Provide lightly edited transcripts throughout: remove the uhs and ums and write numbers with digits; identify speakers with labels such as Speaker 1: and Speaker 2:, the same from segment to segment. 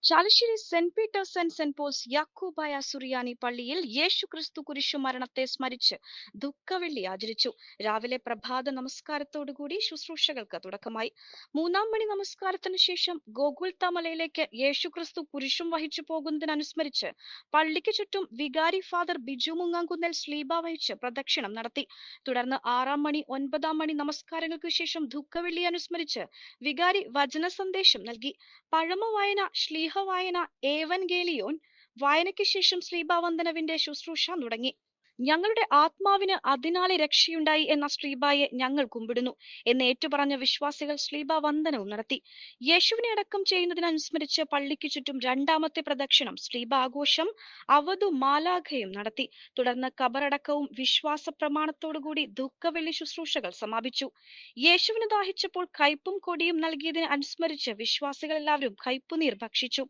Speaker 1: Chalissery saint Peter's and saint Paul's യാക്കോബായ സുറിയാനി പള്ളിയിൽ യേശുക്രിസ്തു കുരിശുമരണത്തെ സ്മരിച്ച് ദുഃഖവെള്ളി ആചരിച്ചു. രാവിലെ പ്രഭാത നമസ്കാരത്തോടുകൂടി ശുശ്രൂഷകൾക്ക് തുടക്കമായി. 3-ാം മണി നമസ്കാരത്തിന് ശേഷം ഗോകുൽത്ത മലയിലേക്ക് യേശുക്രിസ്തു കുരിശും വഹിച്ചു പോകുന്നതിനനുസ്മരിച്ച് പള്ളിക്ക് ചുറ്റും വികാരി ഫാദർ ബിജു മുങ്ങാംകുന്നേൽ ശ്ലീബ വഹിച്ച് പ്രദക്ഷിണം നടത്തി. തുടർന്ന് 6-ാം മണി 9-ാം മണി നമസ്കാരങ്ങൾക്ക് ശേഷം ദുഃഖവെള്ളി അനുസ്മരിച്ച് വികാരി വചന സന്ദേശം നൽകി. പഴമ വായന, ശ്ലീഹ വായന, ഏവൻഗേലിയോൻ വായനയ്ക്ക് ശേഷം ശ്ലീബാവന്ദനവിന്റെ ശുശ്രൂഷ തുടങ്ങി. ഞങ്ങളുടെ ആത്മാവിന് അതിനാലെ രക്ഷയുണ്ടായി എന്ന ശ്ലീബായെ ഞങ്ങൾ കുമ്പിടുന്നു എന്ന് ഏറ്റുപറഞ്ഞ വിശ്വാസികൾ ശ്ലീബ വന്ദനവും നടത്തി. യേശുവിനെ അടക്കം ചെയ്യുന്നതിനനുസ്മരിച്ച് പള്ളിക്ക് ചുറ്റും 2ാമത്തെ പ്രദക്ഷിണം ശ്ലീബ ആഘോഷം അവധു മാലാഖയും നടത്തി. തുടർന്ന് കബറടക്കവും വിശ്വാസ പ്രമാണത്തോടുകൂടി ദുഃഖവെള്ളി ശുശ്രൂഷകൾ സമാപിച്ചു. യേശുവിന് ദാഹിച്ചപ്പോൾ കയ്പും കൊടിയും നൽകിയതിന് അനുസ്മരിച്ച് വിശ്വാസികൾ എല്ലാവരും കയ്പുനീർ ഭക്ഷിച്ചു.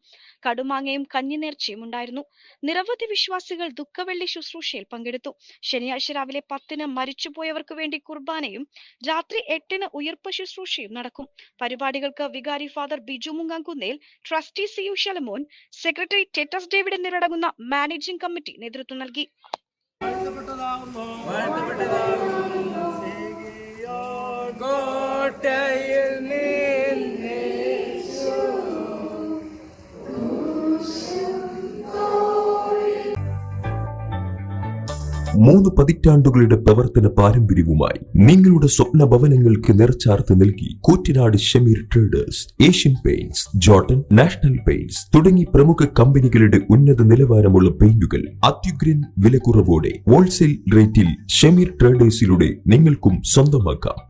Speaker 1: കടുമാങ്ങയും കഞ്ഞിനേർച്ചയും ഉണ്ടായിരുന്നു. നിരവധി വിശ്വാസികൾ ദുഃഖവെള്ളി ശുശ്രൂഷയിൽ പങ്കെടുത്തു. ശനിയാഴ്ച രാവിലെ 10-ന് മരിച്ചുപോയവർക്ക് വേണ്ടി കുർബാനയും രാത്രി 8-ന് ഉയർപ്പ് ശുശ്രൂഷയും നടക്കും. പരിപാടികൾക്ക് വികാരി ഫാദർ ബിജു മുങ്ങാംകുന്നേൽ, ട്രസ്റ്റി സിയു ശലമോൻ, സെക്രട്ടറി ടെറ്റസ് ഡേവിഡ് എന്നിവരടങ്ങുന്ന മാനേജിംഗ് കമ്മിറ്റി നേതൃത്വം നൽകി.
Speaker 2: 3 പതിറ്റാണ്ടുകളുടെ പ്രവർത്തന പാരമ്പര്യവുമായി നിങ്ങളുടെ സ്വപ്ന ഭവനങ്ങൾക്ക് നിറച്ചാർത്ത് നൽകി Koottanad Shameer traders, Asian paints, Jordan, national paints തുടങ്ങി പ്രമുഖ കമ്പനികളുടെ ഉന്നത നിലവാരമുള്ള പെയിന്റുകൾ അത്യുഗ്രൻ വിലക്കുറവോടെ ഹോൾസെയിൽ റേറ്റിൽ ഷമീർ ട്രേഡേഴ്സിലൂടെ നിങ്ങൾക്കും സ്വന്തമാക്കാം.